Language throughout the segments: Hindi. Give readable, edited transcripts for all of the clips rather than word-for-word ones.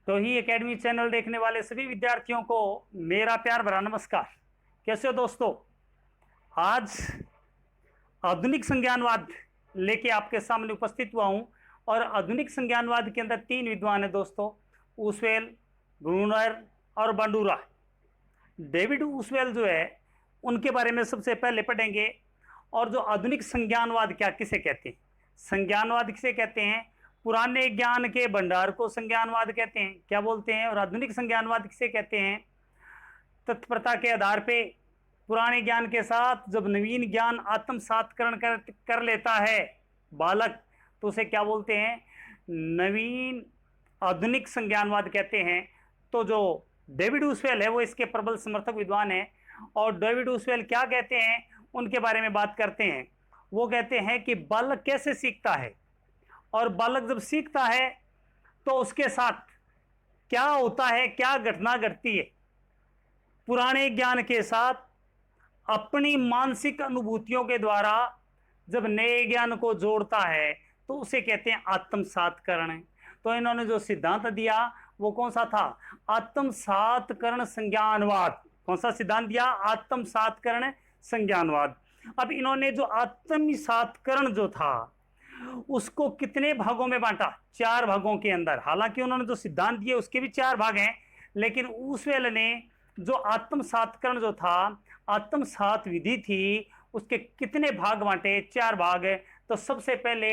तो ही एकेडमी चैनल देखने वाले सभी विद्यार्थियों को मेरा प्यार भरा नमस्कार। कैसे हो दोस्तों? आज आधुनिक संज्ञानवाद लेके आपके सामने उपस्थित हुआ हूं और आधुनिक संज्ञानवाद के अंदर तीन विद्वान हैं दोस्तों, ऊसवेल, ग्रूनर और बांडुरा। डेविड ऊसवेल जो है उनके बारे में सबसे पहले पढ़ेंगे। और जो आधुनिक संज्ञानवाद क्या किसे कहते हैं, संज्ञानवाद किसे कहते हैं? पुराने ज्ञान के भंडार को संज्ञानवाद कहते हैं, क्या बोलते हैं? और आधुनिक संज्ञानवाद किसे कहते हैं? तत्परता के आधार पे पुराने ज्ञान के साथ जब नवीन ज्ञान आत्मसात्करण कर लेता है बालक, तो उसे क्या बोलते हैं? नवीन आधुनिक संज्ञानवाद कहते हैं। तो जो डेविड ऊसवेल है वो इसके प्रबल समर्थक विद्वान है। और डेविड ऊसवेल क्या कहते हैं उनके बारे में बात करते हैं। वो कहते हैं कि बालक कैसे सीखता है, और बालक जब सीखता है तो उसके साथ क्या होता है, क्या घटना घटती है। पुराने ज्ञान के साथ अपनी मानसिक अनुभूतियों के द्वारा जब नए ज्ञान को जोड़ता है तो उसे कहते हैं आत्मसात्करण। तो इन्होंने जो सिद्धांत दिया वो कौन सा था? आत्मसात्करण संज्ञानवाद। कौन सा सिद्धांत दिया? आत्मसात्करण संज्ञानवाद। अब इन्होंने जो आत्मसात्करण जो था उसको कितने भागों में बांटा? 4 भागों के अंदर। हालांकि उन्होंने जो सिद्धांत दिए उसके भी 4 भाग हैं, लेकिन ऊसवेल ने जो आत्मसात्करण जो था, आत्मसात विधि थी, उसके कितने भाग बांटे? 4 भाग है। तो सबसे पहले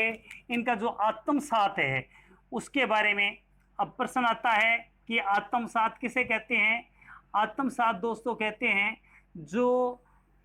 इनका जो आत्मसात है उसके बारे में अब प्रश्न आता है कि आत्मसात किसे कहते हैं? आत्मसात दोस्तों कहते हैं जो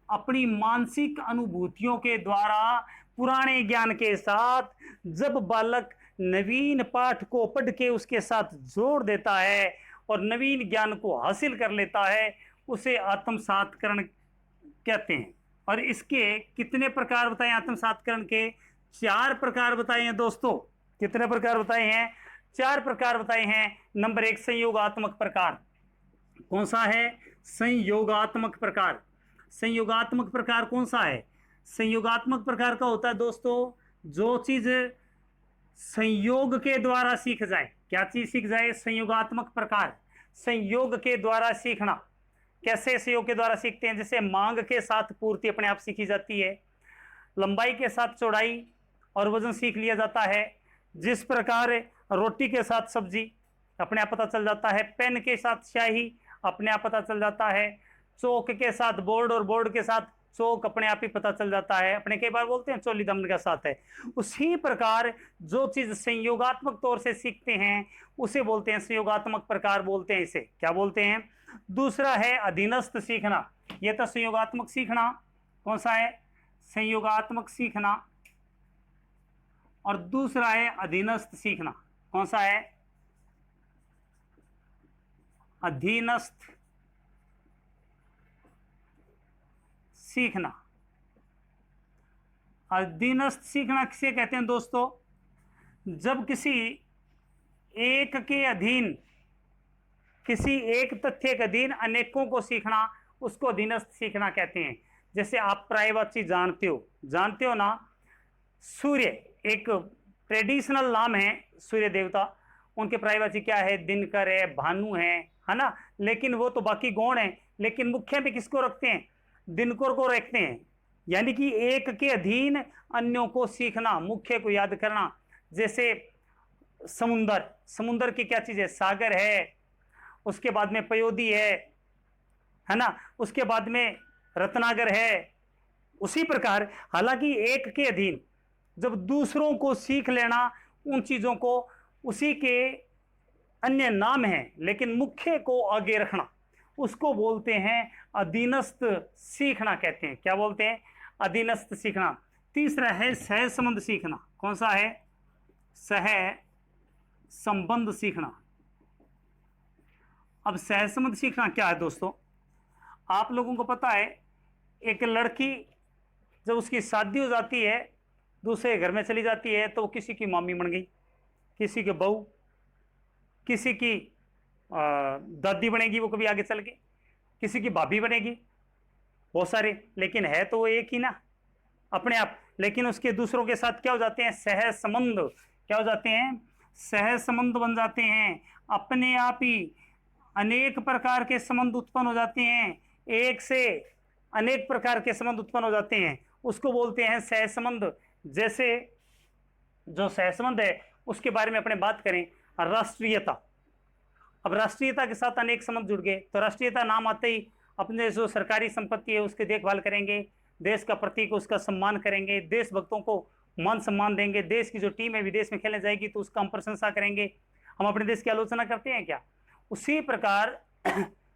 अपनी मानसिक अनुभूतियों के द्वारा पुराने ज्ञान के साथ जब बालक नवीन पाठ को पढ़ के उसके साथ जोड़ देता है और नवीन ज्ञान को हासिल कर लेता है, उसे आत्मसात्करण कहते हैं। और इसके कितने प्रकार बताए? आत्मसात्करण के 4 प्रकार बताए हैं दोस्तों। कितने प्रकार बताए हैं? 4 प्रकार बताए हैं। नंबर 1 संयोगात्मक प्रकार। कौन सा है? संयोगात्मक प्रकार। संयोगात्मक प्रकार कौन सा है? संयोगात्मक प्रकार का होता है दोस्तों जो चीज संयोग के द्वारा सीख जाए। क्या चीज सीख जाए? संयोगात्मक प्रकार। संयोग के द्वारा सीखना। कैसे संयोग के द्वारा सीखते हैं? जैसे मांग के साथ पूर्ति अपने आप सीखी जाती है, लंबाई के साथ चौड़ाई और वजन सीख लिया जाता है। जिस प्रकार रोटी के साथ सब्जी अपने आप पता चल जाता है, पेन के साथ स्याही अपने आप पता चल जाता है, चौक के साथ बोर्ड और बोर्ड के साथ चौक अपने आप ही पता चल जाता है। अपने कई बार बोलते हैं चोली दमन के साथ है। उसी प्रकार जो चीज संयोगात्मक तौर से सीखते हैं उसे बोलते हैं संयोगात्मक प्रकार बोलते हैं। इसे क्या बोलते हैं? दूसरा है अधीनस्थ सीखना। यह तो संयोगात्मक सीखना कौन सा है? संयोगात्मक सीखना। और दूसरा है अधीनस्थ सीखना। कौन सा है? अधीनस्थ सीखना। अधीनस्थ सीखना किसे कहते हैं दोस्तों? जब किसी एक के अधीन, किसी एक तथ्य के अधीन अनेकों को सीखना, उसको अधीनस्थ सीखना कहते हैं। जैसे आप प्रायवाची जानते हो ना, सूर्य एक ट्रेडिशनल नाम है सूर्य देवता। उनके प्रायवाची क्या है? दिनकर है, भानु है ना। लेकिन वो तो बाकी गौण है, लेकिन मुख्य में किसको रखते हैं? दिनकर को रखते हैं। यानी कि एक के अधीन अन्यों को सीखना, मुख्य को याद करना। जैसे समुंदर, समुंदर की क्या चीज है? सागर है, उसके बाद में पयोधी है ना, उसके बाद में रत्नागर है। उसी प्रकार हालांकि एक के अधीन जब दूसरों को सीख लेना, उन चीजों को, उसी के अन्य नाम हैं लेकिन मुख्य को आगे रखना, उसको बोलते हैं अधीनस्थ सीखना कहते हैं। क्या बोलते हैं? अधीनस्थ सीखना। तीसरा है सह संबंध सीखना। कौन सा है? सह संबंध सीखना। अब सह संबंध सीखना क्या है दोस्तों? आप लोगों को पता है एक लड़की जब उसकी शादी हो जाती है, दूसरे घर में चली जाती है, तो वो किसी की मामी बन गई, किसी की बहू, किसी की दादी बनेगी, वो कभी आगे चल के किसी की भाभी बनेगी, बहुत सारे। लेकिन है तो वो एक ही ना अपने आप। लेकिन उसके दूसरों के साथ क्या हो जाते हैं? सह संबंध। क्या हो जाते हैं? सहज संबंध बन जाते हैं, अपने आप ही अनेक प्रकार के संबंध उत्पन्न हो जाते हैं, एक से अनेक प्रकार के संबंध उत्पन्न हो जाते हैं, उसको बोलते हैं सहज संबंध। जैसे जो सहज संबंध है उसके बारे में अपने बात करें, राष्ट्रीयता। अब राष्ट्रीयता के साथ अनेक संबंध जुड़ गए, तो राष्ट्रीयता नाम आते ही अपने जो सरकारी संपत्ति है उसकी देखभाल करेंगे, देश का प्रतीक उसका सम्मान करेंगे, देशभक्तों को मान सम्मान देंगे, देश की जो टीम है विदेश में खेलने जाएगी तो उसका हम प्रशंसा करेंगे। हम अपने देश की आलोचना करते हैं क्या? उसी प्रकार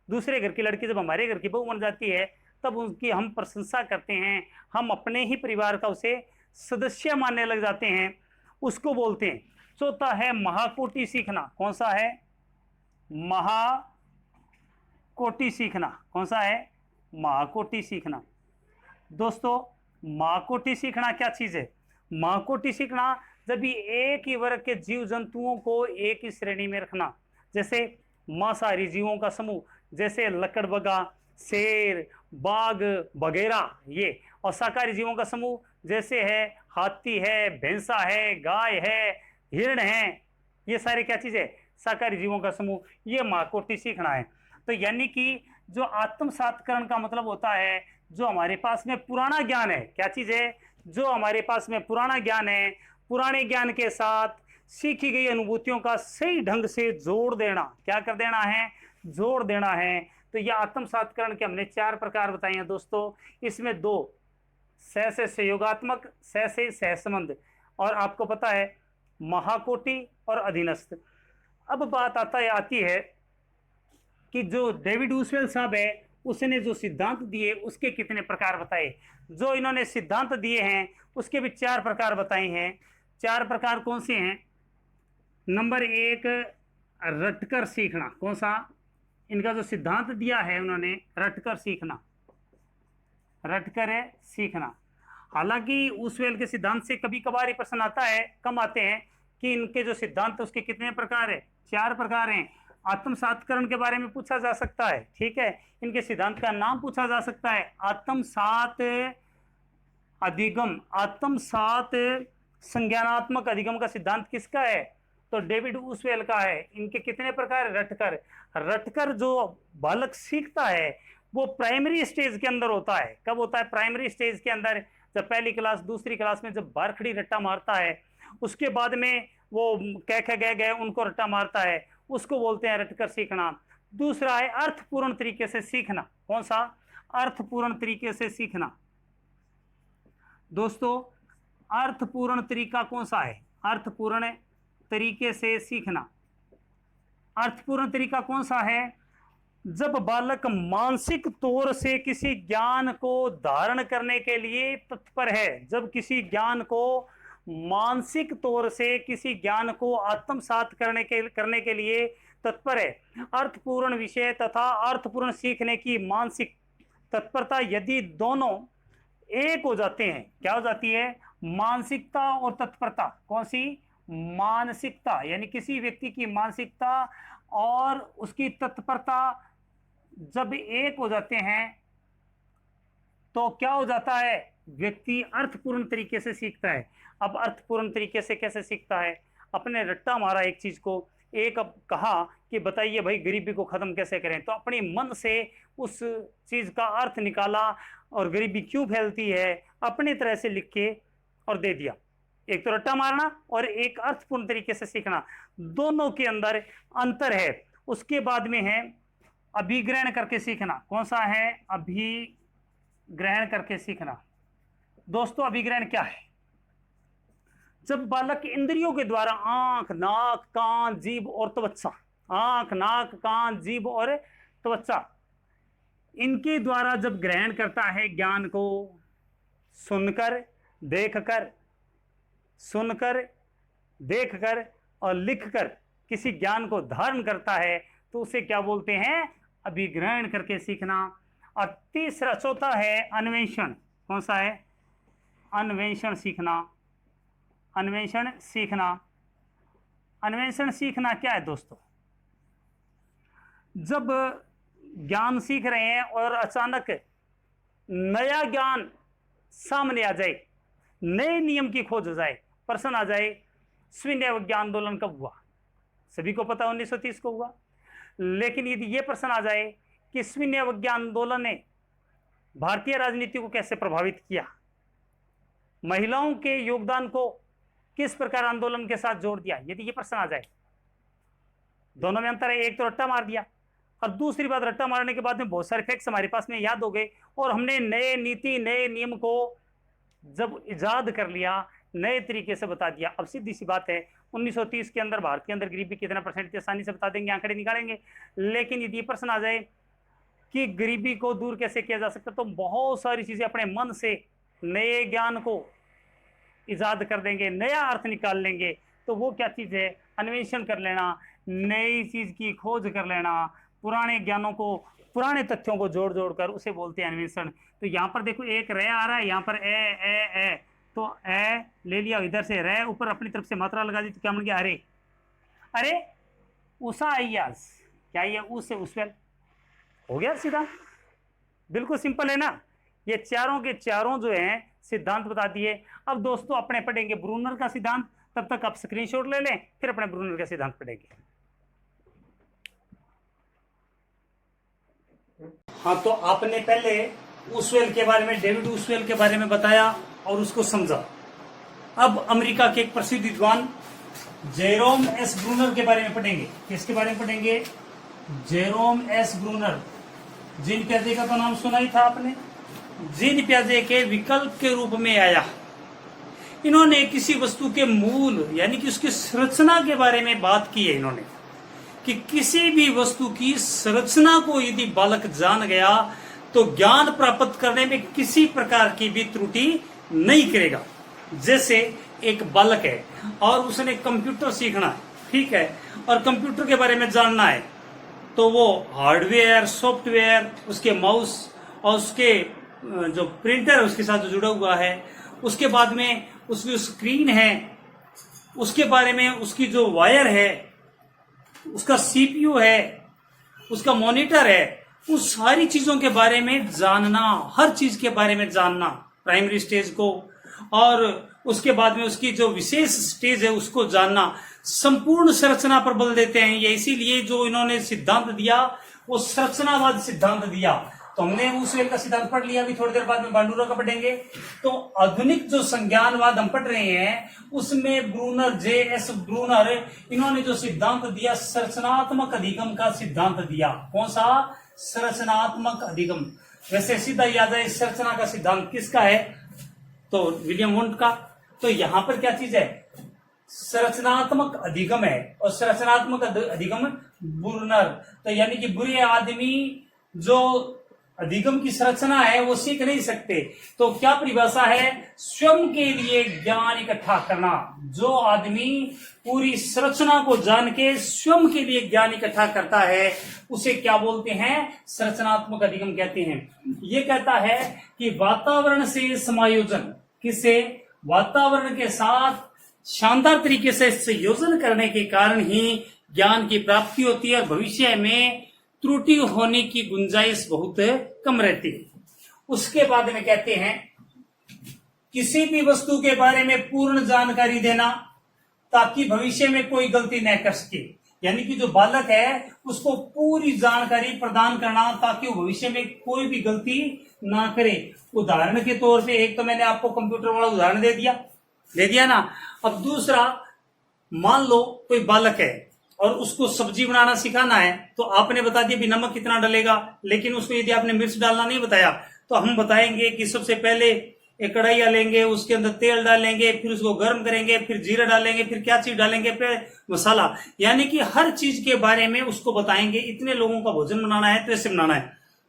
दूसरे घर की लड़की जब हमारे घर की बहू बन जाती है तब उनकी हम प्रशंसा करते हैं, हम अपने ही परिवार का उसे सदस्य मानने लग जाते हैं, उसको बोलते हैं। चौथा है महाकोटि सीखना। कौन सा है? महाकोटि सीखना। कौन सा है? महाकोटि सीखना। दोस्तों महाकोटि सीखना क्या चीज है? महाकोटि सीखना जब भी एक ही वर्ग के जीव जंतुओं को एक ही श्रेणी में रखना, जैसे मांसाहारी जीवों का समूह, जैसे लकड़बग्गा, शेर, बाघ वगैरह ये, और शाकाहारी जीवों का समूह जैसे है हाथी है, भैंसा है, गाय है, हिरण है, ये सारे क्या चीज है? शाकाहारी जीवों का समूह। ये महाकोटि सीखना है। तो यानी कि जो आत्मसातकरण का मतलब होता है, जो हमारे पास में पुराना ज्ञान है, क्या चीज है? जो हमारे पास में पुराना ज्ञान है, पुराने ज्ञान के साथ सीखी गई अनुभूतियों का सही ढंग से जोड़ देना। क्या कर देना है? जोड़ देना है। तो यह आत्मसातकरण के हमने 4 प्रकार बताए हैं दोस्तों। इसमें 2 सह से सहयोगात्मक, सह से सहसंबंध, और आपको पता है महाकोटि और अधीनस्थ। अब बात आती है कि जो डेविड ऊसवेल साहब है उसने जो सिद्धांत दिए उसके कितने प्रकार बताए। जो इन्होंने सिद्धांत दिए हैं उसके भी 4 प्रकार बताए हैं। 4 प्रकार कौन से हैं? नंबर 1 रटकर सीखना। कौन सा? इनका जो सिद्धांत दिया है उन्होंने, रटकर सीखना। रटकर है सीखना। हालांकि ऊसवेल के सिद्धांत से कभी कभार ही प्रश्न आता है, कम आते हैं, कि इनके जो सिद्धांत उसके कितने प्रकार है? 4 प्रकार हैं। आत्मसातकरण के बारे में पूछा जा सकता है, ठीक है, इनके सिद्धांत का नाम पूछा जा सकता है, आत्मसात अधिगम। आत्मसात संज्ञानात्मक अधिगम का सिद्धांत किसका है? तो डेविड ऊसवेल का है। इनके कितने प्रकार? रटकर। रटकर जो बालक सीखता है वो प्राइमरी स्टेज के अंदर होता है। कब होता है? प्राइमरी स्टेज के अंदर, जब पहली क्लास दूसरी क्लास में जब बारखड़ी रट्टा मारता है, उसके बाद में वो कह गए उनको रट्टा मारता है, उसको बोलते हैं रटकर सीखना। दूसरा है अर्थपूर्ण तरीके से सीखना। कौन सा? अर्थपूर्ण तरीके से सीखना। दोस्तों अर्थपूर्ण तरीका कौन सा है? अर्थपूर्ण तरीके से सीखना। अर्थपूर्ण तरीका कौन सा है? जब बालक मानसिक तौर से किसी ज्ञान को धारण करने के लिए तत्पर है, जब किसी ज्ञान को मानसिक तौर से किसी ज्ञान को आत्मसात करने के लिए तत्पर है। अर्थपूर्ण विषय तथा अर्थपूर्ण सीखने की मानसिक तत्परता यदि दोनों एक हो जाते हैं, क्या हो जाती है? मानसिकता और तत्परता। कौन सी? मानसिकता, यानी किसी व्यक्ति की मानसिकता और उसकी तत्परता जब एक हो जाते हैं तो क्या हो जाता है? व्यक्ति अर्थपूर्ण तरीके से सीखता है। अब अर्थपूर्ण तरीके से कैसे सीखता है? अपने रट्टा मारा एक चीज को, एक अब कहा कि बताइए भाई गरीबी को खत्म कैसे करें, तो अपने मन से उस चीज का अर्थ निकाला और गरीबी क्यों फैलती है अपने तरह से लिख के और दे दिया। एक तो रट्टा मारना और एक अर्थपूर्ण तरीके से सीखना, दोनों के अंदर अंतर है। उसके बाद में है अभिग्रहण करके सीखना। कौन सा है? अभिग्रहण करके सीखना। दोस्तों अभिग्रहण क्या है? जब बालक इंद्रियों के द्वारा आंख, नाक, कान, जीभ और त्वचा, आंख, नाक, कान, जीभ और त्वचा, इनके द्वारा जब ग्रहण करता है ज्ञान को, सुनकर, देखकर और लिखकर किसी ज्ञान को धारण करता है तो उसे क्या बोलते हैं? अभिग्रहण करके सीखना। और तीसरा, चौथा है अन्वेषण। कौन सा है? अन्वेषण सीखना। अन्वेषण सीखना। अन्वेषण सीखना क्या है दोस्तों? जब ज्ञान सीख रहे हैं और अचानक नया ज्ञान सामने आ जाए, नए नियम की खोज हो जाए, प्रश्न आ जाए, शून्य विज्ञान आंदोलन कब हुआ? सभी को पता 1930 को हुआ। लेकिन यदि ये प्रश्न आ जाए कि शून्य विज्ञान आंदोलन ने भारतीय राजनीति को कैसे प्रभावित किया, महिलाओं के योगदान को किस प्रकार आंदोलन के साथ जोड़ दिया, यदि ये प्रश्न आ जाए, दोनों में अंतर है। एक तो रट्टा मार दिया, और दूसरी बात, रट्टा मारने के बाद में बहुत सारे फैक्ट्स हमारे पास में याद हो गए, और हमने नए नीति नए नियम को जब इजाद कर लिया, नए तरीके से बता दिया। अब सीधी सी बात है, 1930 के अंदर भारत के अंदर गरीबी कितना परसेंट आसानी से बता देंगे, आंकड़े निकालेंगे। लेकिन यदि प्रश्न आ जाए कि गरीबी को दूर कैसे किया जा सकता, तो बहुत सारी चीजें अपने मन से नए ज्ञान को इजाद कर देंगे, नया अर्थ निकाल लेंगे। तो वो क्या चीज है? अन्वेषण कर लेना, नई चीज की खोज कर लेना, पुराने ज्ञानों को, पुराने तथ्यों को जोड़ जोड़ कर उसे बोलते हैं अन्वेषण। तो यहाँ पर देखो एक रे आ रहा है, यहाँ पर ए, तो ए ले लिया, इधर से रे ऊपर अपनी तरफ से मात्रा लगा दी, तो क्या बन गया? अरे अरे उषा अय्याज, क्या ये उस से उसवेल हो गया सीधा, बिल्कुल सिंपल है ना। ये चारों के चारों जो हैं सिद्धांत बता दिए। अब दोस्तों अपने पढ़ेंगे ब्रूनर का सिद्धांत, तब तक आप स्क्रीनशॉट ले लें, फिर अपने ब्रूनर का सिद्धांत पढ़ेंगे। हाँ, तो आपने पहले उसवेल के बारे में, डेविड उसवेल के बारे में बताया और उसको समझा। अब अमेरिका के एक प्रसिद्ध विद्वान जेरोम एस ब्रूनर के बारे में पढ़ेंगे। किसके बारे में पढ़ेंगे? Jerome S Bruner. जीन प्याजे का तो नाम सुना ही था आपने। जीन प्याजे के विकल्प के रूप में आया। इन्होंने किसी वस्तु के मूल यानी कि उसकी संरचना के बारे में बात की है इन्होंने, कि किसी भी वस्तु की संरचना को यदि बालक जान गया तो ज्ञान प्राप्त करने में किसी प्रकार की भी त्रुटि नहीं करेगा। जैसे एक बालक है और उसने कंप्यूटर सीखना है, ठीक है, और कंप्यूटर के बारे में जानना है, तो वो हार्डवेयर, सॉफ्टवेयर, उसके माउस और उसके जो प्रिंटर उसके साथ जो जुड़ा हुआ है, उसके बाद में उसकी स्क्रीन है, उसके बारे में उसकी जो वायर है, उसका सीपीयू है, उसका मॉनिटर है, उस सारी चीजों के बारे में जानना, हर चीज के बारे में जानना, प्राइमरी स्टेज को, और उसके बाद में उसकी जो विशेष स्टेज है उसको जानना, संपूर्ण संरचना पर बल देते हैं ये। इसीलिए जो इन्होंने सिद्धांत दिया वो संरचनावाद सिद्धांत दिया। तो हमने उसवेल का सिद्धांत पढ़ लिया, अभी थोड़ी देर बाद में बांडुरा का पढ़ेंगे। तो आधुनिक जो संज्ञानवाद हम पढ़ रहे हैं उसमें ब्रूनर, जे.एस. ब्रूनर, इन्होंने जो सिद्धांत दिया, संरचनात्मक अधिगम का सिद्धांत दिया। कौन सा? संरचनात्मक अधिगम। वैसे सीधा याद है, संरचना का सिद्धांत किसका है? तो विलियम वुंट का। तो यहां पर क्या चीज है? संरचनात्मक अधिगम है, और संरचनात्मक अधिगम ब्रूनर। तो यानी कि बुरे आदमी जो अधिगम की संरचना है वो सीख नहीं सकते। तो क्या परिभाषा है? स्वयं के लिए ज्ञान इकट्ठा करना। जो आदमी पूरी संरचना को जान के स्वयं के लिए ज्ञान इकट्ठा करता है उसे क्या बोलते हैं? संरचनात्मक अधिगम कहते हैं। ये कहता है कि वातावरण से समायोजन, किसे? वातावरण के साथ शानदार तरीके से संयोजन करने के कारण ही ज्ञान की प्राप्ति होती है, और भविष्य में त्रुटि होने की गुंजाइश बहुत कम रहती है। उसके बाद में कहते हैं किसी भी वस्तु के बारे में पूर्ण जानकारी देना ताकि भविष्य में कोई गलती न कर सके। यानी कि जो बालक है उसको पूरी जानकारी प्रदान करना ताकि वो भविष्य में कोई भी गलती ना करे। उदाहरण के तौर पे, एक तो मैंने आपको कंप्यूटर वाला उदाहरण दे दिया ना। अब दूसरा, मान लो कोई बालक है और उसको सब्जी बनाना सिखाना है, तो आपने बता दिया भी नमक कितना डलेगा, लेकिन उसको यदि आपने मिर्च डालना नहीं बताया तो हम बताएंगे कि सबसे पहले एक कढ़ाई लेंगे, उसके अंदर तेल डालेंगे, फिर उसको गर्म करेंगे, फिर जीरा डालेंगे, फिर क्या चीज डालेंगे, फिर मसाला। यानी कि हर चीज के बारे में उसको बताएंगे। इतने लोगों का भोजन बनाना है तो ऐसे बनाना है,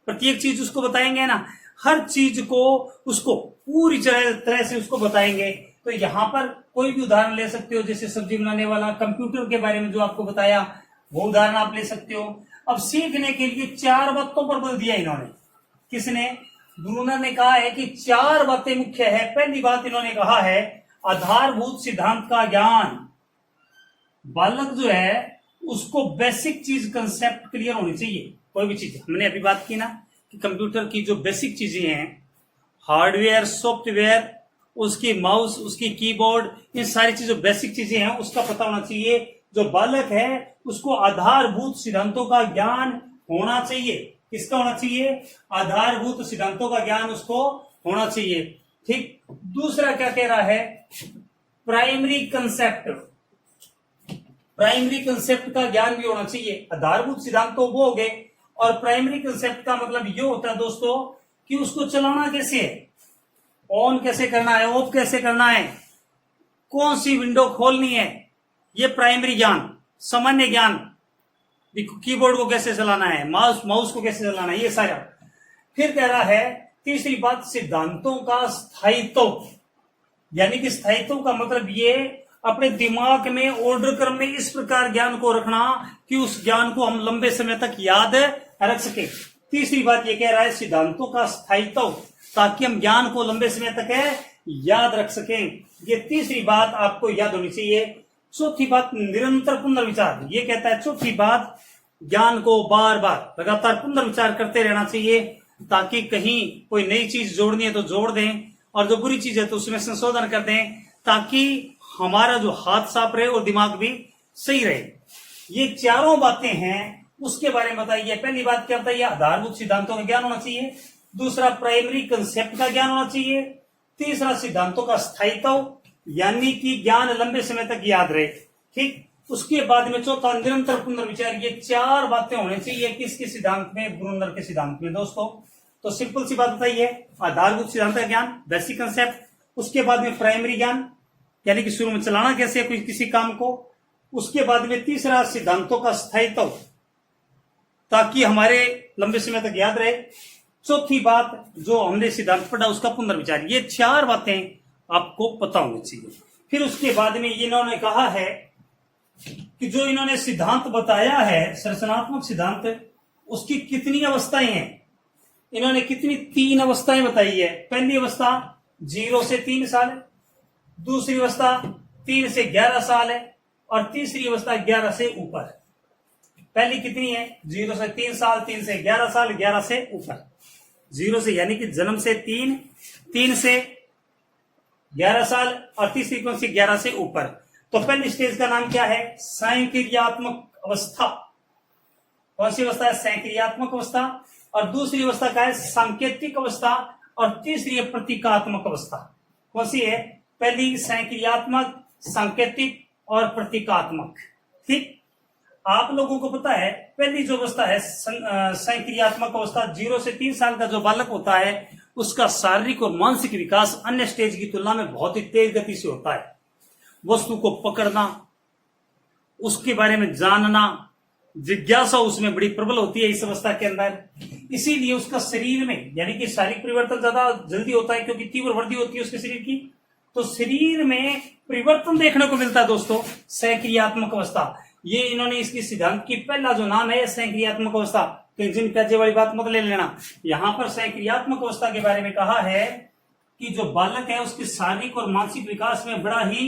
प्रत्येक चीज उसको बताएंगे ना, हर चीज को उसको पूरी तरह से उसको बताएंगे। तो यहाँ पर कोई भी उदाहरण ले सकते हो, जैसे सब्जी बनाने वाला, कंप्यूटर के बारे में जो आपको बताया वो उदाहरण आप ले सकते हो। अब सीखने के लिए 4 बातों पर बल दिया इन्होंने। किसने? ब्रूनर ने कहा है कि 4 बातें मुख्य है। पहली बात इन्होंने कहा है आधारभूत सिद्धांत का ज्ञान। बालक जो है उसको बेसिक चीज, कंसेप्ट क्लियर होनी चाहिए। कोई भी चीज, हमने अभी बात की ना कि कंप्यूटर की जो बेसिक चीजें हैं, हार्डवेयर, सॉफ्टवेयर, उसकी माउस, उसकी कीबोर्ड, इन सारी चीजों बेसिक चीजें हैं उसका पता होना चाहिए। जो बालक है उसको आधारभूत सिद्धांतों का ज्ञान होना चाहिए। किसका होना चाहिए? आधारभूत सिद्धांतों का ज्ञान उसको होना चाहिए। ठीक। दूसरा क्या कह रहा है? प्राइमरी कंसेप्ट, प्राइमरी कंसेप्ट का ज्ञान भी होना चाहिए। आधारभूत सिद्धांत तो वो हो गए, और प्राइमरी कंसेप्ट का मतलब ये होता है दोस्तों कि उसको चलाना कैसे है, ऑन कैसे करना है, ऑफ कैसे करना है, कौन सी विंडो खोलनी है, ये प्राइमरी ज्ञान, सामान्य ज्ञान, कीबोर्ड को कैसे चलाना है, माउस को कैसे चलाना है, ये सारा। फिर कह रहा है तीसरी बात, सिद्धांतों का स्थायित्व, यानी कि स्थायित्व का मतलब ये अपने दिमाग में ऑर्डर क्रम में इस प्रकार ज्ञान को रखना कि उस ज्ञान को हम लंबे समय तक याद रख सके। तीसरी बात ये कह रहा है सिद्धांतों का स्थायित्व, ताकि हम ज्ञान को लंबे समय तक याद रख सकें। ये तीसरी बात आपको याद होनी चाहिए। चौथी बात, निरंतर पुनर्विचार। ये कहता है चौथी बात, ज्ञान को बार बार लगातार पुनर्विचार करते रहना चाहिए, ताकि कहीं कोई नई चीज जोड़नी है तो जोड़ दें, और जो बुरी चीज है तो उसमें संशोधन कर दें, ताकि हमारा जो हाथ साफ रहे और दिमाग भी सही रहे। ये चारों बातें हैं, उसके बारे में बताइए। पहली बात क्या बताइए? आधारभूत सिद्धांतों का ज्ञान होना चाहिए। दूसरा, प्राइमरी कंसेप्ट का ज्ञान होना चाहिए। तीसरा, सिद्धांतों का स्थायित्व, यानी कि ज्ञान लंबे समय तक याद रहे। ठीक। उसके बाद में चौथा, निरंतर पुनर्विचार। ये चार बातें होनी चाहिए किसके सिद्धांत में? ब्रूनर के सिद्धांत में दोस्तों। तो सिंपल सी बात बताइए, आधारभूत सिद्धांत का ज्ञान, बेसिक कंसेप्ट, उसके बाद में प्राइमरी ज्ञान, यानी कि शुरू में चलाना कैसे है किसी काम को, उसके बाद में तीसरा, सिद्धांतों का स्थायित्व, ताकि हमारे लंबे समय तक याद रहे। चौथी बात, जो हमने सिद्धांत पढ़ा उसका पुनर्विचार। ये चार बातें आपको पता होनी चाहिए। फिर उसके बाद में इन्होंने कहा है कि जो इन्होंने सिद्धांत बताया है, संरचनात्मक सिद्धांत, उसकी कितनी अवस्थाएं हैं? इन्होंने कितनी? 3 अवस्थाएं बताई है। पहली अवस्था 0 से 3 साल है, दूसरी अवस्था 3 से 11 साल है, और तीसरी अवस्था 11 से ऊपर। पहली कितनी है? 0 से 3 साल, 3 से 11 साल, 11 से ऊपर। 0 से यानी कि जन्म से 3, 3 से 11 साल, और तीसरी कौन सी? 11 से ऊपर। तो पहली स्टेज का नाम क्या है? संक्रियात्मक अवस्था। कौन सी अवस्था है? संक्रियात्मक अवस्था। और दूसरी अवस्था क्या है? सांकेतिक अवस्था। और तीसरी है प्रतीकात्मक अवस्था। कौन सी है? पहली संक्रियात्मक, सांकेतिक और प्रतीकात्मक। ठीक। आप लोगों को पता है पहली जो अवस्था है संक्रियात्मक अवस्था, 0 से 3 साल का जो बालक होता है उसका शारीरिक और मानसिक विकास अन्य स्टेज की तुलना में बहुत ही तेज गति से होता है। वस्तु को पकड़ना, उसके बारे में जानना, जिज्ञासा उसमें बड़ी प्रबल होती है इस अवस्था के अंदर। इसीलिए उसका शरीर में, यानी कि शारीरिक परिवर्तन ज्यादा जल्दी होता है, क्योंकि तीव्र वृद्धि होती है उसके शरीर की। तो शरीर में परिवर्तन देखने को मिलता है दोस्तों, संक्रियात्मक अवस्था। ये इन्होंने इसकी सिद्धांत की पहला जो नाम है संक्रियात्मक अवस्था। तो जिन प्याजे वाली बात मत ले लेना। यहां पर संक्रियात्मक अवस्था के बारे में कहा है कि जो बालक है उसके शारीरिक और मानसिक विकास में बड़ा ही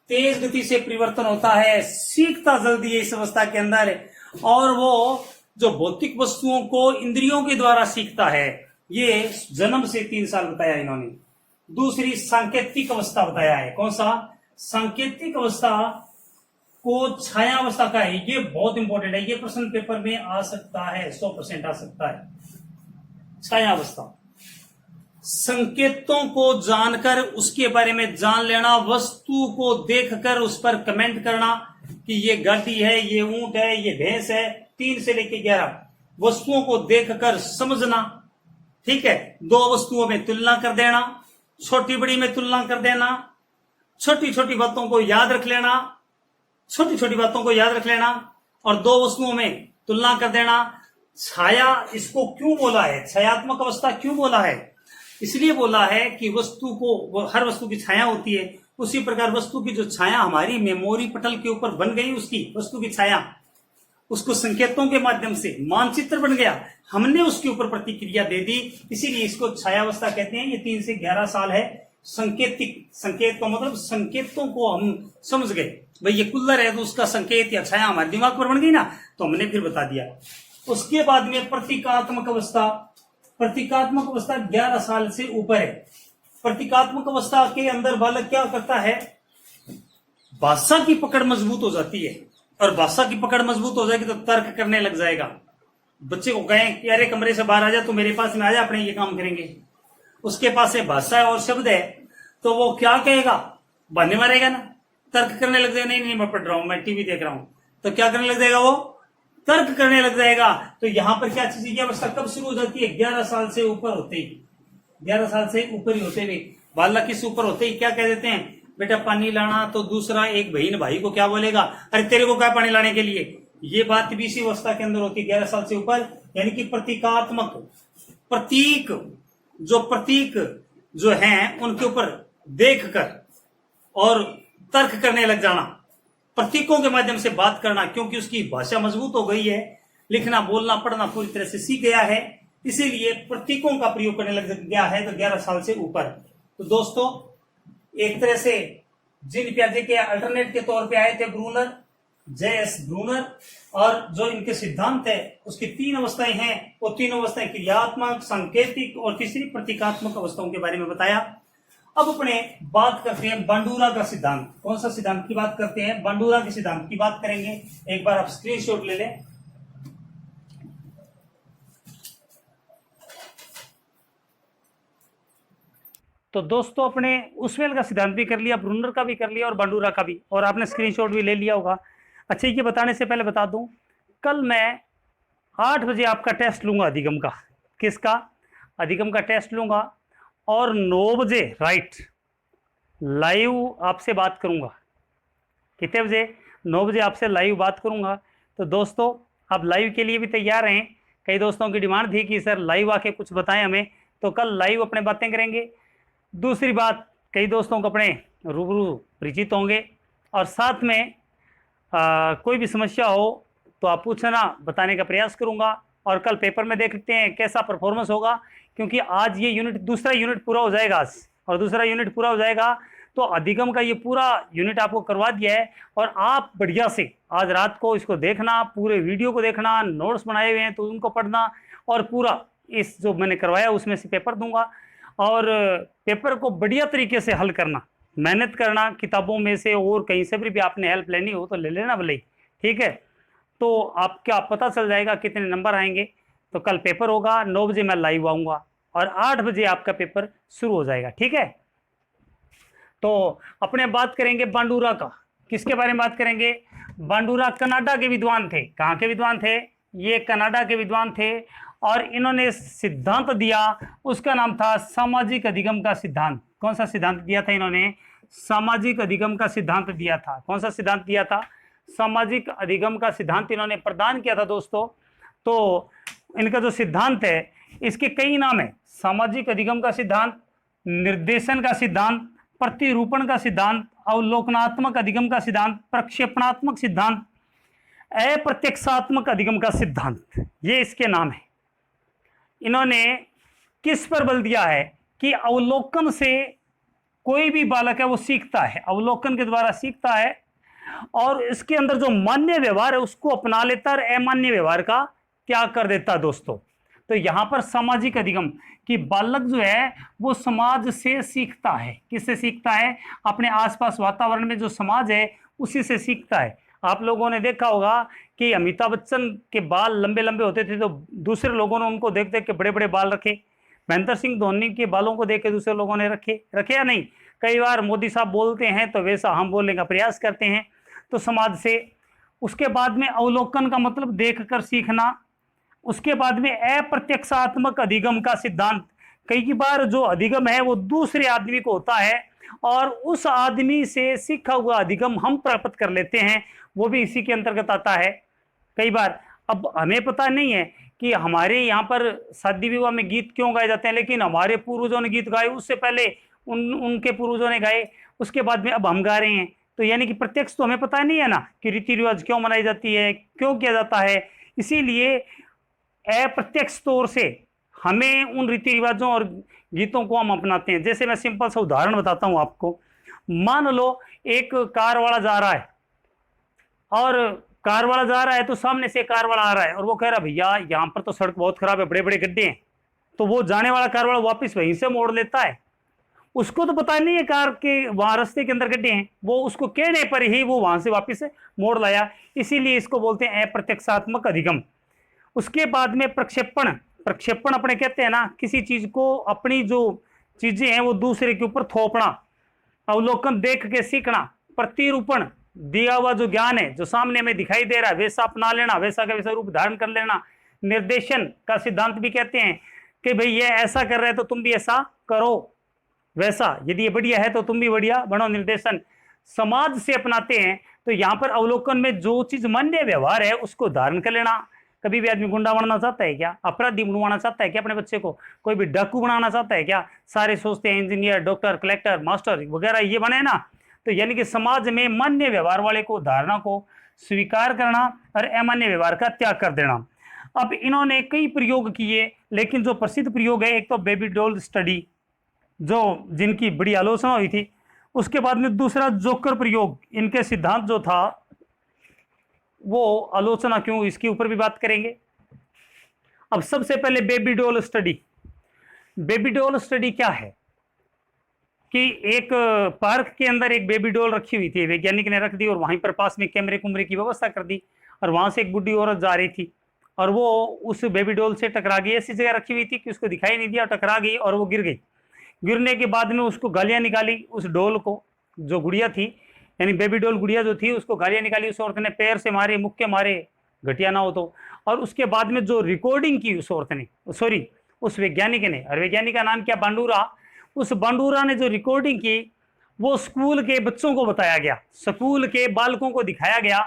तेज गति से परिवर्तन होता है, सीखता जल्दी है इस अवस्था के अंदर, और वो जो भौतिक वस्तुओं को इंद्रियों के द्वारा सीखता है। ये जन्म से 3 साल बताया इन्होंने। दूसरी सांकेतिक अवस्था बताया है। कौन सा? सांकेतिक अवस्था को छाया अवस्था का है। ये बहुत इंपॉर्टेंट है, ये प्रश्न पेपर में आ सकता है, 100% आ सकता है। छाया अवस्था, संकेतों को जानकर उसके बारे में जान लेना, वस्तु को देखकर उस पर कमेंट करना कि ये गाड़ी है, ये ऊंट है, ये भैंस है। 3 से लेकर 11 वस्तुओं को देखकर समझना। ठीक है। 2 वस्तुओं में तुलना कर देना, छोटी बड़ी में तुलना कर देना, छोटी छोटी बातों को याद रख लेना, छोटी छोटी बातों को याद रख लेना, और 2 वस्तुओं में तुलना कर देना। छाया, इसको क्यों बोला है? छायात्मक अवस्था क्यों बोला है? इसलिए बोला है कि वस्तु को, हर वस्तु की छाया होती है, उसी प्रकार वस्तु की जो छाया हमारी मेमोरी पटल के ऊपर बन गई, उसकी वस्तु की छाया, उसको संकेतों के माध्यम से मानचित्र बन गया, हमने उसके ऊपर प्रतिक्रिया दे दी, इसीलिए इसको छायावस्था कहते हैं। ये 3 से 11 साल है। संकेतिक, संकेत का मतलब संकेतों को हम समझ गए, भाई ये कूलर है तो उसका संकेत या छाया हमारे दिमाग पर बन गई ना, तो हमने फिर बता दिया। उसके बाद में प्रतीकात्मक अवस्था। प्रतीकात्मक अवस्था 11 साल से ऊपर है। प्रतीकात्मक अवस्था के अंदर बालक क्या करता है, भाषा की पकड़ मजबूत हो जाती है, और भाषा की पकड़ मजबूत हो जाएगी तो तर्क करने लग जाएगा। बच्चे को कहें कि अरे कमरे से बाहर आ जा, तू मेरे पास में आ जा, अपने ये काम करेंगे, उसके पास है भाषा है और शब्द है, तो वो क्या कहेगा, बहाने मारेगा ना, तर्क करने लग जाएगा। नहीं नहीं मैं पढ़ रहा हूं, मैं टीवी देख रहा हूं, तो क्या करने लग जाएगा, वो तर्क करने लग जाएगा। तो यहां पर क्या चीज, ये अवस्था कब शुरू हो जाती है, 11 साल से ऊपर होते ही, 11 साल से ऊपर ही होते हुए बालक किस ऊपर होते ही क्या कह देते हैं, बेटा पानी लाना, तो दूसरा एक बहन भाई को क्या बोलेगा, अरे तेरे को क्या पानी लाने के लिए। ये बात भी इसी अवस्था के अंदर होती है, 11 साल से ऊपर, यानी कि प्रतीकात्मक प्रतीक जो हैं उनके ऊपर देखकर और तर्क करने लग जाना, प्रतीकों के माध्यम से बात करना, क्योंकि उसकी भाषा मजबूत हो गई है, लिखना बोलना पढ़ना पूरी तरह से सीख गया है, इसीलिए प्रतीकों का प्रयोग करने लग गया है, तो 11 साल से ऊपर। तो दोस्तों एक तरह से जीन पियाजे के अल्टरनेट के तौर पे आए थे ब्रूनर, J.S. ब्रूनर, और जो इनके सिद्धांत है उसकी 3 अवस्थाएं हैं, वो 3 अवस्थाएं क्रियात्मक, सांकेतिक और तीसरी प्रतीकात्मक अवस्थाओं के बारे में बताया। अब अपने बात करते हैं बांडुरा का सिद्धांत। कौन सा सिद्धांत की बात करते हैं, बांडुरा के सिद्धांत की बात करेंगे। एक बार आप स्क्रीनशॉट ले लें। तो दोस्तों अपने उस्वेल का सिद्धांत भी कर लिया, ब्रूनर का भी कर लिया और बांडुरा का भी, और आपने स्क्रीनशॉट भी ले लिया होगा। अच्छा ये बताने से पहले बता दूं, कल मैं 8 बजे आपका टेस्ट लूंगा अधिगम का। किसका, अधिगम का टेस्ट लूंगा, और 9 बजे राइट लाइव आपसे बात करूंगा। कितने बजे, 9 बजे आपसे लाइव बात करूंगा। तो दोस्तों आप लाइव के लिए भी तैयार हैं। कई दोस्तों की डिमांड थी कि सर लाइव आके कुछ बताएं हमें, तो कल लाइव अपने बातें करेंगे। दूसरी बात, कई दोस्तों को अपने रूबरू परिचित होंगे, और साथ में कोई भी समस्या हो तो आप पूछना, बताने का प्रयास करूंगा। और कल पेपर में देखते हैं कैसा परफॉर्मेंस होगा, क्योंकि आज ये यूनिट, दूसरा यूनिट पूरा हो जाएगा आज, और दूसरा यूनिट पूरा हो जाएगा तो अधिगम का ये पूरा यूनिट आपको करवा दिया है। और आप बढ़िया से आज रात को इसको देखना, पूरे वीडियो को देखना, नोट्स बनाए हुए हैं तो उनको पढ़ना, और पूरा इस जो मैंने करवाया उसमें से पेपर दूंगा, और पेपर को बढ़िया तरीके से हल करना, मेहनत करना, किताबों में से और कहीं से भी आपने हेल्प लेनी हो तो ले लेना भले ही, ठीक है। तो आपका पता चल जाएगा कितने नंबर आएंगे। तो कल पेपर होगा, 9 बजे मैं लाइव आऊँगा, और 8 बजे आपका पेपर शुरू हो जाएगा, ठीक है। तो अपने बात करेंगे बांडुरा का। किसके बारे में बात करेंगे, बांडुरा कनाडा के विद्वान थे। कहाँ के विद्वान थे, ये कनाडा के विद्वान थे, और इन्होंने सिद्धांत दिया, उसका नाम था सामाजिक अधिगम का सिद्धांत। कौन सा सिद्धांत दिया था इन्होंने, सामाजिक अधिगम का सिद्धांत दिया था। कौन सा सिद्धांत दिया था, सामाजिक अधिगम का सिद्धांत इन्होंने प्रदान किया था दोस्तों। तो इनका जो सिद्धांत है इसके कई नाम है, सामाजिक अधिगम का सिद्धांत, निर्देशन का सिद्धांत, प्रतिरूपण का सिद्धांत, अवलोकनात्मक अधिगम का सिद्धांत, प्रक्षेपणात्मक सिद्धांत, अप्रत्यक्षात्मक अधिगम का सिद्धांत, ये इसके नाम है। इन्होंने किस पर बल दिया है कि अवलोकन से कोई भी बालक है वो सीखता है, अवलोकन के द्वारा सीखता है, और इसके अंदर जो मान्य व्यवहार है उसको अपना लेता है, और अमान्य व्यवहार का त्याग कर देता है दोस्तों। तो यहाँ पर सामाजिक अधिगम कि बालक जो है वो समाज से सीखता है। किससे सीखता है, अपने आसपास वातावरण में जो समाज है उसी से सीखता है। आप लोगों ने देखा होगा कि अमिताभ बच्चन के बाल लंबे लंबे होते थे तो दूसरे लोगों ने उनको देख देख के बड़े बड़े बाल रखे। महेंद्र सिंह धोनी के बालों को देख के दूसरे लोगों ने रखे या नहीं। कई बार मोदी साहब बोलते हैं तो वैसा हम बोलने का प्रयास करते हैं, तो समाज से। उसके बाद में अवलोकन का मतलब देख कर सीखना। उसके बाद में अप्रत्यक्षात्मक अधिगम का सिद्धांत, कई बार जो अधिगम है वो दूसरे आदमी को होता है, और उस आदमी से सीखा हुआ अधिगम हम प्राप्त कर लेते हैं, वो भी इसी के अंतर्गत आता है। कई बार अब हमें पता नहीं है कि हमारे यहाँ पर शादी विवाह में गीत क्यों गाए जाते हैं, लेकिन हमारे पूर्वजों ने गीत गाए, उससे पहले उनके पूर्वजों ने गाए, उसके बाद में अब हम गा रहे हैं। तो यानी कि प्रत्यक्ष तो हमें पता नहीं है ना कि रीति रिवाज क्यों मनाई जाती है, क्यों किया जाता है। इसीलिए अप्रत्यक्ष तौर से हमें उन रीति रिवाजों और गीतों को हम अपनाते हैं। जैसे मैं सिंपल सा उदाहरण बताता हूँ आपको। मान लो एक कार वाला जा रहा है, और कार वाला जा रहा है तो सामने से कार वाला आ रहा है, और वो कह रहा है भैया यहाँ पर तो सड़क बहुत खराब है, बड़े बड़े गड्ढे हैं। तो वो जाने वाला कार वाला वापस वहीं से मोड़ लेता है। उसको तो पता नहीं है कार के वहां रास्ते के अंदर गड्ढे हैं, वो उसको कहने पर ही वो वहां से वापस मोड़ लाया, इसीलिए इसको बोलते हैं अप्रत्यक्षात्मक अधिगम। उसके बाद में प्रक्षेपण। प्रक्षेपण अपने कहते हैं ना, किसी चीज को, अपनी जो चीजें हैं वो दूसरे के ऊपर थोपना। अवलोकन, देख के सीखना। प्रतिरूपण, दिया हुआ जो ज्ञान है, जो सामने में दिखाई दे रहा है वैसा अपना लेना, वैसा का वैसा रूप धारण कर लेना। निर्देशन का सिद्धांत भी कहते हैं कि भाई ये ऐसा कर रहे हैं तो तुम भी ऐसा करो, वैसा, यदि ये बढ़िया है तो तुम भी बढ़िया बनो। निर्देशन। समाज से अपनाते हैं, तो यहाँ पर अवलोकन में जो चीज मान्य व्यवहार है उसको धारण कर लेना। कभी भी आदमी गुंडा बनना चाहता है क्या? अपराधी बनवाना चाहता है क्या अपने बच्चे को? कोई भी डाकू बनाना चाहता है क्या? सारे सोचते हैं इंजीनियर, डॉक्टर, कलेक्टर, मास्टर वगैरह ये बने ना। तो यानी कि समाज में मान्य व्यवहार वाले को, धारणा को स्वीकार करना और अमान्य व्यवहार का त्याग कर देना। अब इन्होंने कई प्रयोग किए, लेकिन जो प्रसिद्ध प्रयोग है, एक तो बेबी डॉल स्टडी, जो जिनकी बड़ी आलोचना हुई थी। उसके बाद में दूसरा जोकर प्रयोग, इनके सिद्धांत जो था वो आलोचना क्यों, इसके ऊपर भी बात करेंगे। अब सबसे पहले baby doll study. Baby doll study क्या है कि एक पार्क के अंदर एक बेबी डॉल रखी हुई थी, वैज्ञानिक ने रख दी, और वहीं पर पास में कैमरे कुमरे की व्यवस्था कर दी, और वहां से एक बुढ़ी औरत जा रही थी और वो उस बेबी डॉल से टकरा गई। ऐसी जगह रखी हुई थी कि उसको दिखाई नहीं दिया, टकरा गई और वो गिर गई। गिरने के बाद में उसको गालियां निकाली, उस डॉल को, जो गुड़िया थी, यानी बेबी डॉल गुड़िया जो थी, उसको गालियां निकाली। उस औरत ने पैर से मारे, मुक्के मारे, घटिया ना हो तो। और उसके बाद में जो रिकॉर्डिंग की उस औरत ने, सॉरी उस वैज्ञानिक ने, और वैज्ञानिक का नाम क्या, बांडूरा। उस बांडूरा ने जो रिकॉर्डिंग की वो स्कूल के बच्चों को बताया गया, स्कूल के बालकों को दिखाया गया,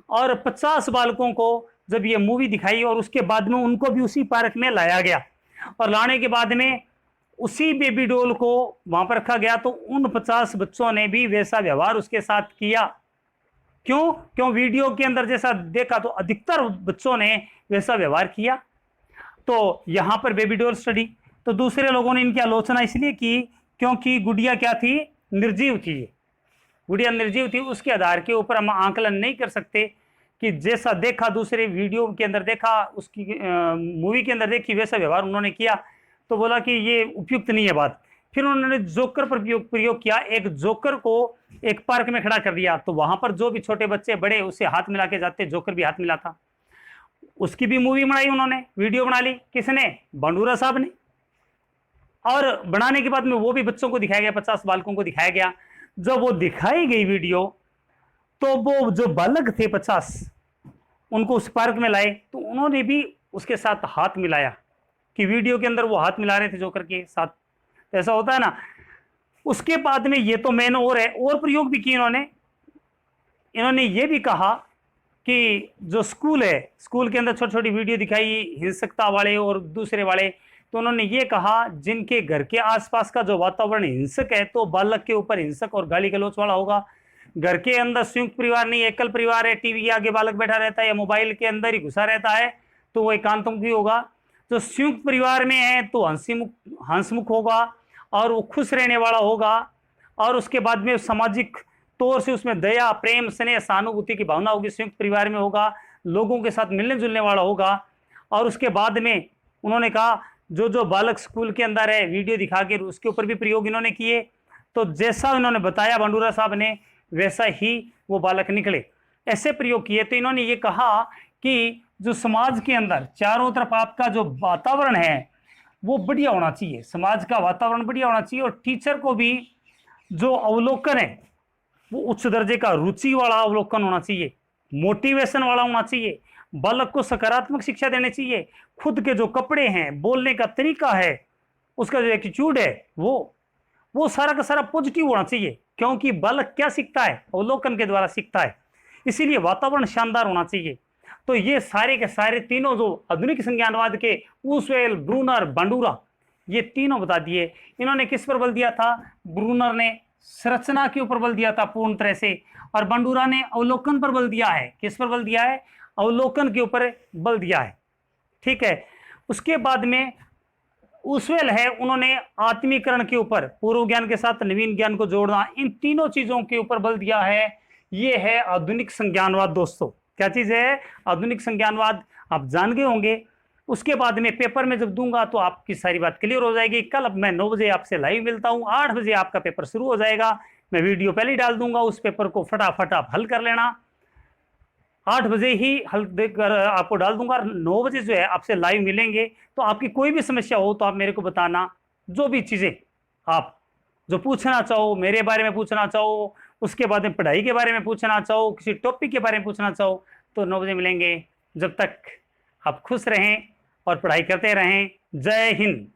और 50 बालकों को जब ये मूवी दिखाई, और उसके बाद में उनको भी उसी पार्क में लाया गया, और लाने के बाद में उसी बेबी डॉल को वहां पर रखा गया, तो उन 50 बच्चों ने भी वैसा व्यवहार उसके साथ किया। क्यों वीडियो के अंदर जैसा देखा तो अधिकतर बच्चों ने वैसा व्यवहार किया। तो यहां पर बेबी डॉल स्टडी। तो दूसरे लोगों ने इनकी आलोचना इसलिए की क्योंकि गुड़िया क्या थी, निर्जीव थी। गुड़िया निर्जीव थी, उसके आधार के ऊपर हम आकलन नहीं कर सकते कि जैसा देखा दूसरे वीडियो के अंदर देखा, उसकी मूवी के अंदर देखी, वैसा व्यवहार उन्होंने किया। तो बोला कि ये उपयुक्त नहीं है बात। फिर उन्होंने जोकर पर प्रयोग किया। एक जोकर को एक पार्क में खड़ा कर दिया, तो वहां पर जो भी छोटे बच्चे बड़े उससे हाथ मिला के जाते, जोकर भी हाथ मिलाता। उसकी भी मूवी बनाई उन्होंने, वीडियो बना ली। किसने? बांडूरा साहब ने। और बनाने के बाद में वो भी बच्चों को दिखाया गया, 50 बालकों को दिखाया गया। जब वो दिखाई गई वीडियो, तो वो जो बालक थे 50, उनको उस पार्क में लाए, तो उन्होंने भी उसके साथ हाथ मिलाया, कि वीडियो के अंदर वो हाथ मिला रहे थे जोकर के साथ। ऐसा होता है ना। उसके बाद में ये तो मेन और है, और प्रयोग भी किए इन्होंने ये भी कहा कि जो स्कूल है, स्कूल के अंदर छोटी छोटी वीडियो दिखाई हिंसकता वाले और दूसरे वाले। तो उन्होंने ये कहा जिनके घर के आसपास का जो वातावरण हिंसक है, तो बालक के ऊपर हिंसक और गाली गलौच वाला होगा। घर के अंदर संयुक्त परिवार नहीं, एकल परिवार है, टीवी के आगे बालक बैठा रहता है या मोबाइल के अंदर ही घुसा रहता है, तो वो एकांतमुखी होगा। जो संयुक्त परिवार में है तो हंसमुख होगा और वो खुश रहने वाला होगा, और उसके बाद में सामाजिक तौर से उसमें दया, प्रेम, स्नेह, सहानुभूति की भावना होगी, संयुक्त परिवार में होगा, लोगों के साथ मिलने जुलने वाला होगा। और उसके बाद में उन्होंने कहा जो बालक स्कूल के अंदर है, वीडियो दिखा के उसके ऊपर भी प्रयोग इन्होंने किए। तो जैसा उन्होंने बताया बांडूरा साहब ने, वैसा ही वो बालक निकले। ऐसे प्रयोग किए। तो इन्होंने ये कहा कि जो समाज के अंदर चारों तरफ आपका जो वातावरण है वो बढ़िया होना चाहिए, समाज का वातावरण बढ़िया होना चाहिए, और टीचर को भी जो अवलोकन है वो उच्च दर्जे का, रुचि वाला अवलोकन होना चाहिए, मोटिवेशन वाला होना चाहिए। बालक को सकारात्मक शिक्षा देनी चाहिए। खुद के जो कपड़े हैं, बोलने का तरीका है, उसका जो एटीट्यूड है, वो सारा का सारा पॉजिटिव होना चाहिए, क्योंकि बालक क्या सीखता है, अवलोकन के द्वारा सीखता है। इसीलिए वातावरण शानदार होना चाहिए। तो ये सारे के सारे तीनों जो आधुनिक संज्ञानवाद के वुसवेल, ब्रूनर, बांडूरा, ये तीनों बता दिए। इन्होंने किस पर बल दिया था? ब्रूनर ने संरचना के ऊपर बल दिया था पूर्ण तरह से, और बांडूरा ने अवलोकन पर बल दिया है। किस पर बल दिया है? अवलोकन के ऊपर बल दिया है। ठीक है। उसके बाद में वुसवेल है, उन्होंने आत्मीकरण के ऊपर, पूर्व ज्ञान के साथ नवीन ज्ञान को जोड़ना, इन तीनों चीजों के ऊपर बल दिया है। ये है आधुनिक संज्ञानवाद दोस्तों। क्या चीज है? आधुनिक संज्ञानवाद। आप जान गए होंगे उसके बाद में पेपर में जब दूंगा तो आपकी सारी बात क्लियर हो जाएगी। कल अब मैं 9 बजे आपसे लाइव मिलता हूँ, 8 बजे आपका पेपर शुरू हो जाएगा। मैं वीडियो पहले ही डाल दूंगा, उस पेपर को फटाफट आप हल कर लेना। 8 बजे ही हल देकर आपको डाल दूंगा। 9 बजे जो है आपसे लाइव मिलेंगे। तो आपकी कोई भी समस्या हो तो आप मेरे को बताना। जो भी चीज़ें आप जो पूछना चाहो, मेरे बारे में पूछना चाहो, उसके बाद में पढ़ाई के बारे में पूछना चाहो, किसी टॉपिक के बारे में पूछना चाहो, तो 9 बजे मिलेंगे। जब तक आप खुश रहें और पढ़ाई करते रहें। जय हिंद।